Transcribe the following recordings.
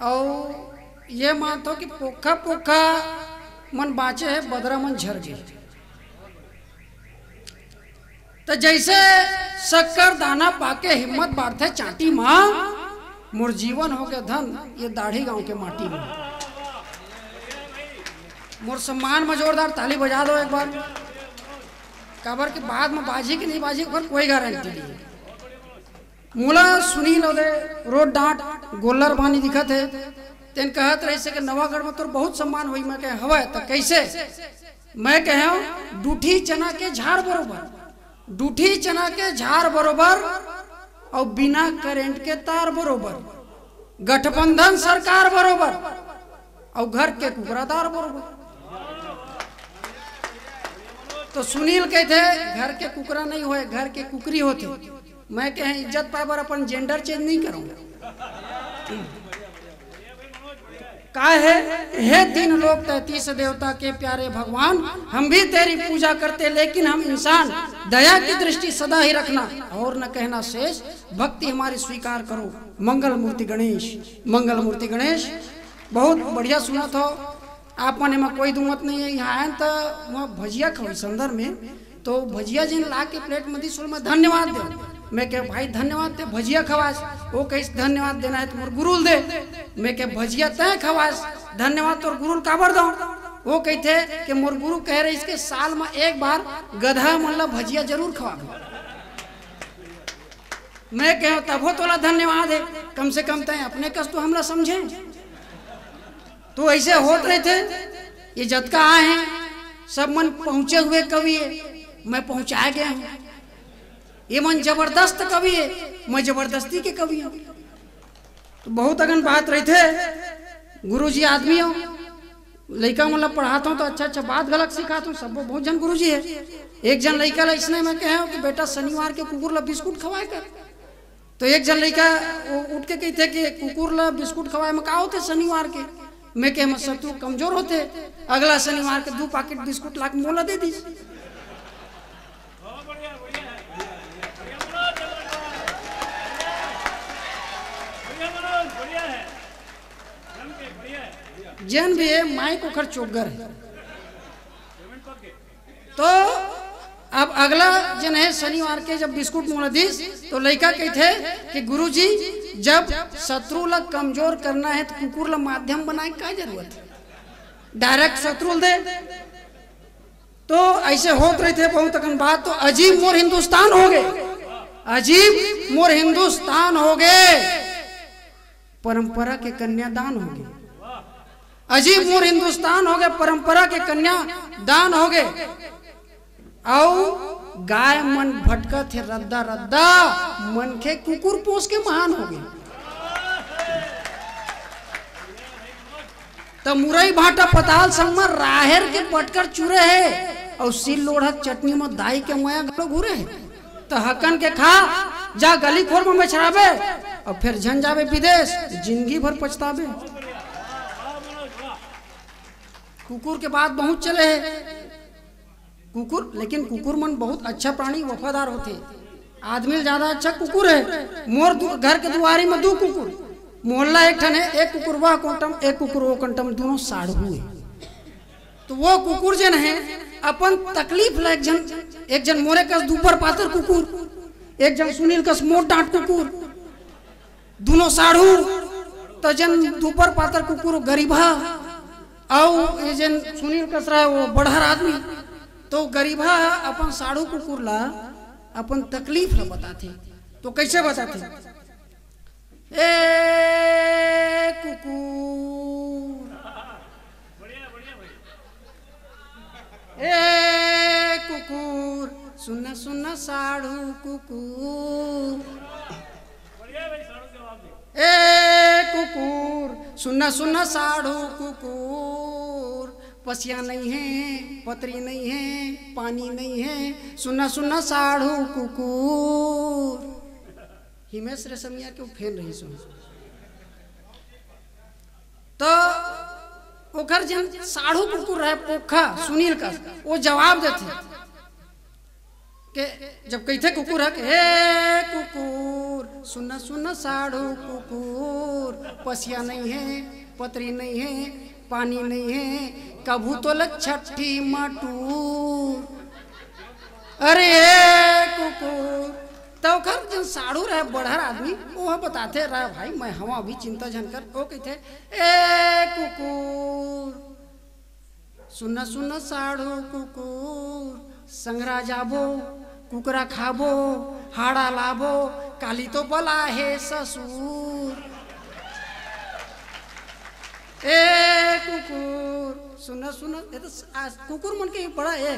और ये मानतो कि पोखा पोखा मन बाँचे है, बदरा मन झर गए। तो जैसे शक्कर दाना पाके हिम्मत बांधे चाटी माँ, मोर जीवन हो गया धन ये दाढ़ी गांव के माटी में। मोर सम्मान में जोरदार ताली बजा दो एक बार। काबर के बाद में बाजी की नहीं बाजी पर कोई गारंटी नहीं। मूला सुनील ओदे रोड डांट गोल्लर बानी दिखत है, तेन कहत रही से कि नवागढ़ में तोर बहुत सम्मान हुई। मैं कहे हवा तो कैसे? मैं कहे डूठी चना के झाड़ बरोबर, डूठी चना के झाड़ बरोबर और बिना करेंट के तार बरोबर, गठबंधन सरकार बरोबर और घर के कुकरादार बरोबर। तो सुनील कहते घर के कुकरा नहीं होए, घर के कुकरी होते। मैं कहे इज्जत पाए बर अपन जेंडर चेंज नहीं करूंगा। का है हे तीन लोग 33 देवता के प्यारे भगवान, हम भी तेरी पूजा करते लेकिन हम इंसान, दया की दृष्टि सदा ही रखना और न कहना शेष, भक्ति हमारी स्वीकार करो। मंगल मूर्ति गणेश, मंगल मूर्ति गणेश। बहुत बढ़िया सुना था आप मन में कोई दुमत नहीं है। यहाँ आए तो वहाँ भजिया खाई संदर में, तो भजिया जिन ला के प्लेट में दी, मैं धन्यवाद दे। मैं कह भाई धन्यवाद दे, भजिया खवास। वो कहीं धन्यवाद देना है तो मोर गुरुल दे। मैं कह भजिया तय खवास, धन्यवाद तोर गुरुल काबर दो। वो कहते कि मोर गुरु कह रहे इसके साल में एक बार गधा मतलब भजिया जरूर खवा। मैं कह तब हो तोला धन्यवाद है, कम से कम तय अपने कस तो हमला समझे। तो ऐसे होते रहे थे। ये जतका आए हैं सब मन पहुंचे हुए कवि है, मैं पहुंचाया गया हूं। ये मन जबरदस्त कवि है, मैं जबरदस्ती के कवि हूं। तो बहुत अगन बात रही थे। गुरुजी आदमी हो, लड़का मतलब पढ़ाता हूँ तो अच्छा अच्छा बात गलत सिखाता हूँ। सब बहुत जन गुरुजी है। एक जन लड़का ला इसने मैं कहे कि बेटा शनिवार के कुकुर ला बिस्कुट खवाए कर। तो एक जन लड़का उठ के कहते कि कुकुर ला बिस्कुट खवाए में का होते शनिवार के। मैं कह मत तू कमजोर होते, अगला शनिवार के 2 पैकेट बिस्कुट ला के मोला दे दी। जैन भी है माई को खर चोगर है। तो अब अगला जन है शनिवार के जब बिस्कुट मोला दीस, तो लड़का कहते कि गुरुजी जब शत्रु ला कमजोर करना है तो कुकुर ला माध्यम बनाए क्या जरूरत है, डायरेक्ट शत्रु दे। तो ऐसे होते रहे थे बहुत अकन बात। तो अजीब मोर हिंदुस्तान हो गए, अजीब मोर हिंदुस्तान हो गए, परंपरा के कन्यादान हो गए। अजीब मोर हिंदुस्तान हो गए, परंपरा के कन्या दान हो गए। और गाय मन भटका थे रद्दा रद्दा, मन के कुकुर पोस के महान हो गए। तो मुरई भाटा पताल संग में राहेर के पटकर चूरे है और सिल लोढ़ा चटनी में दाई के मया गलो घूरे है। तो हकन के खा जा गली खोर में छड़ाबे और फिर झन जावे विदेश, जिंदगी भर पछतावे। कुकुर के बाद बहुत चले है कुकुर, लेकिन कुकुर मन बहुत अच्छा प्राणी, वफादार होते। आदमी ज्यादा अच्छा कुकुर है। मोर घर के दुआरी में 2 कुकुर, मोहल्ला एक ठन है, एक कुकुर वह कंटम एक कुकुर वो कंटम, दोनों साढ़ू है। तो वो कुकुर जन है अपन तकलीफ ला, एक जन मोरे कस दुपर पातर कुकुर, एक जन सुनील कस मोट डांट कुकुर, दोनों साढ़ू। तो जन दुपर पातर कुकुर गरीबा और ये जन सुनील कस रहा है वो बढ़हर आदमी। तो गरीबा अपन साढ़ू कुकुर ला अपन तकलीफ ला बताते। तो कैसे बताते? ए कुकुर, ए कुकुर, सुना सुना साढ़ू कुकुर, ए कुकुर, सुना सुना साढ़ू कुकुर, पसिया नहीं है, पतरी नहीं है, पानी नहीं है, सुना सुना साढ़ू कुकुर। हिमेश रेशमिया के फेल रही सुन। तो ओकर जन साढ़ू कुकुर रहे पोखा सुनील का, वो जवाब देते कि जब कहते कुकुर है कि हे कुकुर, सुन सुन साढ़ू कुकुर, पसिया नहीं है, पतरी नहीं है, पानी नहीं है, कभू तो लग छठी मटूर। अरे कुकुर तो कर जन साड़ू रहे बढ़र आदमी वो बताते रहे भाई मैं हवा भी चिंता जनकर वो कहते ए कुकुर सुन सुन साड़ू कुकुर, संगरा जाबो कुकरा खाबो हाड़ा लाबो, काली तो बला है ससुर। ए कुकुर सुन सुन ये तो कुकुर मन के बड़ा है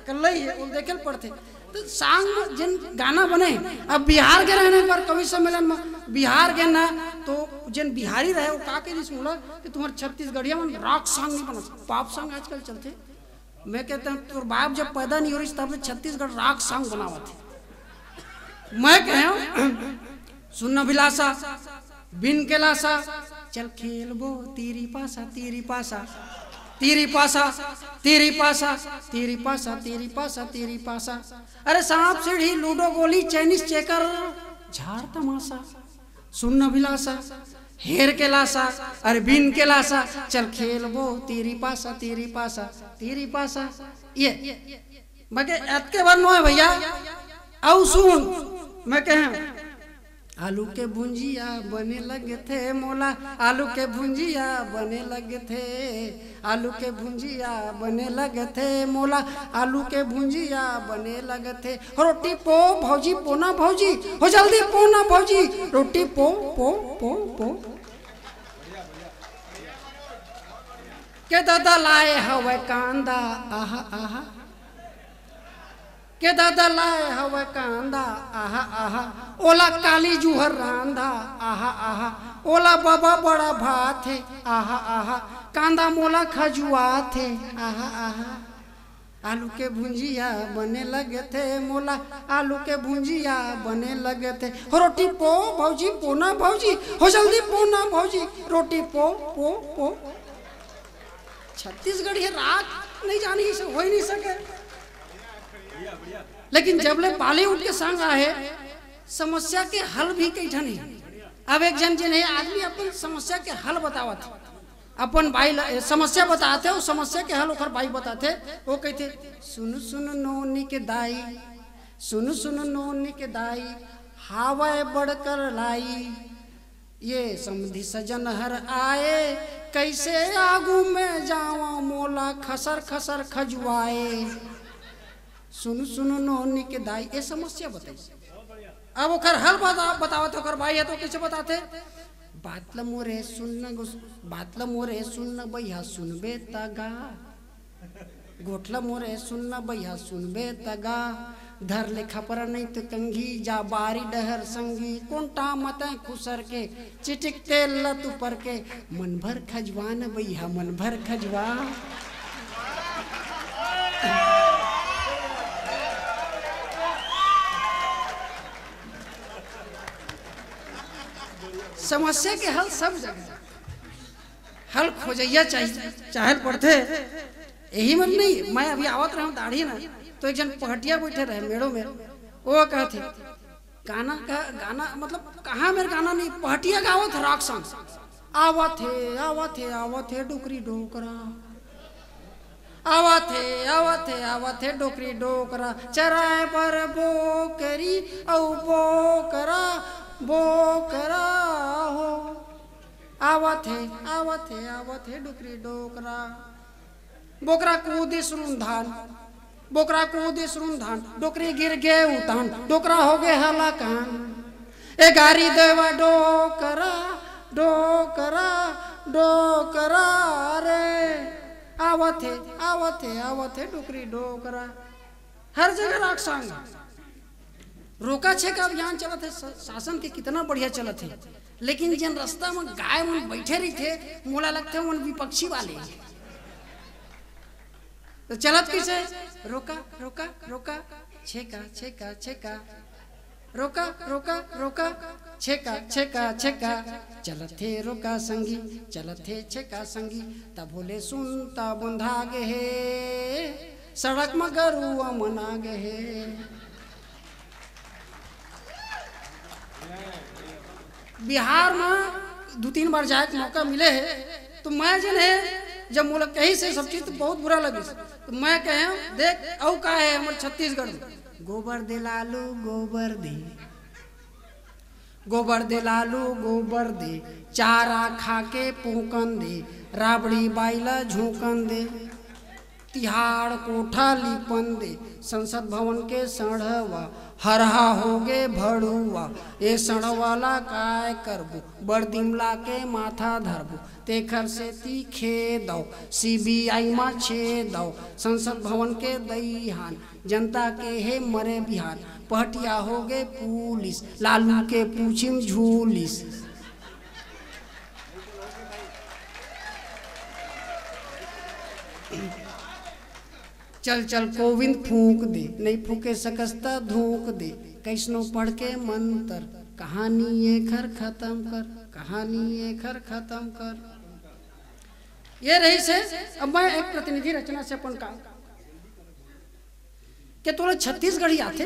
कल ही है वो देखे पड़ते तो सांग जिन गाना बने। अब बिहार के रहने पर कवि सम्मेलन में बिहार के ना तो जिन बिहारी रहे वो का के जिस बोला कि तुम्हारे छत्तीसगढ़िया में रॉक सॉन्ग नहीं बना, पॉप सॉन्ग आजकल चलते। मैं कहता हूँ तो बाप जब पैदा नहीं हो रही तब छत्तीसगढ़ रॉक सॉन्ग बनावा थे। मैं कह सुन बिलासा बिन के लासा, चल खेलबो तेरी पासा तेरी पासा तेरी पासा तेरी पासा तेरी पासा तेरी पासा तेरी पासा। अरे सांप सीढ़ी लूडो गोली चाइनीज चेकर झाड़ तमाशा, सुन अभिलाषा हेर के लासा, अरे बिन के लासा, चल खेलबो तेरी पासा तेरी पासा तेरी पासा। ये मगे के बार नो है भैया। औ सुन मैं कह आलू के भुंजिया बने लगे थे मोला, आलू के भुंजिया बने लगे थे, आलू के भुंजिया बने लगे थे मोला, आलू के भुंजिया बने लगे थे। रोटी पो भौजी पोना भौजी, हो जल्दी पोना भौजी, रोटी पो पो पो पो। के दादा लाए हवे कांदा आहा आहा, के दादा लाए हवे कांदा आहा आहा, ओला काली जुहर रांधा आहा आहा, ओला बाबा बड़ा भात है आहा आहा, कांदा मोला खजुआ थे आहा आहा। आलू के भुंजिया बने लगे थे मोला, आलू के भुंजिया बने लगे थे। रोटी पो भौजी पोना भौजी, हो जल्दी पोना भौजी, रोटी पो पो पो। छत्तीसगढ़ ये रात नहीं जानी हो ही नहीं सके। लेकिन जब ले बॉलीवुड के संग आए समस्या के हल भी कई ठन है। अब एक जन जिन है आदमी अपन समस्या के हल बतावत, अपन भाई समस्या बताते वो समस्या के हल ओकर भाई बताते। वो कहते सुन सुन नोनी के दाई, सुन सुन नोनी के दाई, हावे बढ़कर लाई, ये समधि सजन हर आए, कैसे आगू में जावा मोला खसर खसर खजुआए। सुन सुन नोनी के दाई ये समस्या बताई। अब ओकर हल बतावत ओकर भाई है तो कैसे बताते। बातल मोरे सुन बातल मोरे सुन भैया सुनबे तगा, गोठला मोरे सुन भैया सुनबे तगा, धर ले खपर नहीं तो कंघी जा बारी डहर संगी, कोंटा मत खुसर के चिटिक तेल लत ऊपर के, मन भर खजवा न भैया मन भर खजवा। समस्या के हल सब जगह हल खोजैया चाहिए चाहे पड़ते यही मन नहीं। मैं अभी आवत रहा हूँ दाढ़ी ना तो एक जन पहटिया बैठे रहे मेड़ों में, वो कहते गाना का गाना मतलब कहाँ मेरे गाना नहीं पहटिया गावत है रॉक सॉन्ग, आवत है डोकरी डोकरा, आवत है डोकरी डोकरा, चराए पर बोकरी औ बोकरा बोकरा हो, आवत है डुकरी डोकरा। बोकरा कूदी सुरुंधान, बोकरा कूदी सुरुंधान, डोकरी गिर गए उतान, डोकरा हो गए हलाकान। ए गारी देवा डोकरा डोकरा डोकरा रे, आवत है डुकरी डोकरा। हर जगह राग सॉन्ग रोका छे का अभियान चलत है, शासन के कितना बढ़िया चलत है। लेकिन जिन रास्ता में गाय मन बैठे रही थे मोला लगते मन विपक्षी वाले तो चलत कैसे रोका रोका रोका छेका छेका छेका, रोका रोका रोका छेका छेका छेका, चलत थे रोका संगी चलत थे छेका संगी, तब बोले सुनता बंधा गे हे, सड़क में गरुआ मना गे हे। बिहार में 2-3 बार जाए के मौका मिले है तो मैं जन है जब मुझे कहीं से सब चीज तो बहुत बुरा लगे तो मैं कहे देख औ का है हमारे छत्तीसगढ़ में गोबर दे लालू गोबर दे, गोबर दे लालू गोबर दे, चारा खा के पूकन दे, राबड़ी बाइला झोंकन दे, तिहाड़ कोठा लिपन दे, संसद भवन के सड़वा हरहा होगे भड़ुआ, ए सड़वाला काय करबू बड़ दिमला के माथा धरबू, तेखर से तीखे दो CBI मा छे दो, संसद भवन के दईहान जनता के हे मरे बिहान, पहटिया होगे पुलिस लालू के पूछिम झूलिस। चल चल कोविंद फूंक दे, नहीं फूके सकस्ता धोक दे, कैसनो पढ़ के मंत्र कहानी ये खर खत्म कर, कहानी ये खर खत्म कर। ये रही से अब मैं एक प्रतिनिधि रचना से अपन का के तोला छत्तीसगढ़ी आते,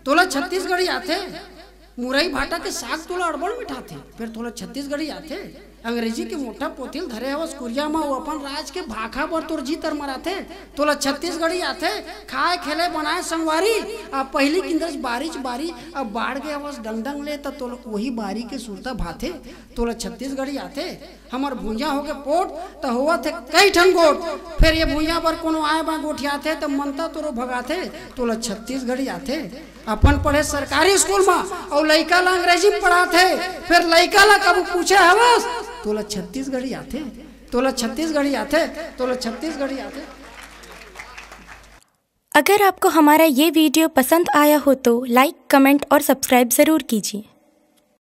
तोला छत्तीसगढ़ी आते, मुरई भाटा के साग तोला अड़बड़ मिठा थे, फिर तोला छत्तीसगढ़ी आते, अंग्रेजी के मोटा पोथिल धरे हवस कुरिया में वो अपन राज के भाखा बर तोर जी तर मराथे, तोला छत्तीसगढ़ी आथे, खाए खेले बनाए संगवारी, अब पहली किंदस बारिश बारी अब बाढ़ गए हवस डंग ले तो तोला वही बारी के सुरता भाथे, तोला छत्तीसगढ़ी आथे, हमार भूंजा हो गए पोट तो हुआ थे कई ठन गोट, फिर ये भूंजा पर कोनो आए बा गोठियाथे तो मनता तोरो भगाथे, तोला छत्तीसगढ़ी आथे, अपन पढ़े सरकारी स्कूल में और लइका ला अंग्रेजी में पढ़ाथे, फिर लइका ला कब पूछे हवस तोला छत्तीसगढ़ी आथे, तोला छत्तीसगढ़ी आथे, तोला छत्तीसगढ़ी आथे। अगर आपको हमारा ये वीडियो पसंद आया हो तो लाइक, कमेंट और सब्सक्राइब ज़रूर कीजिए।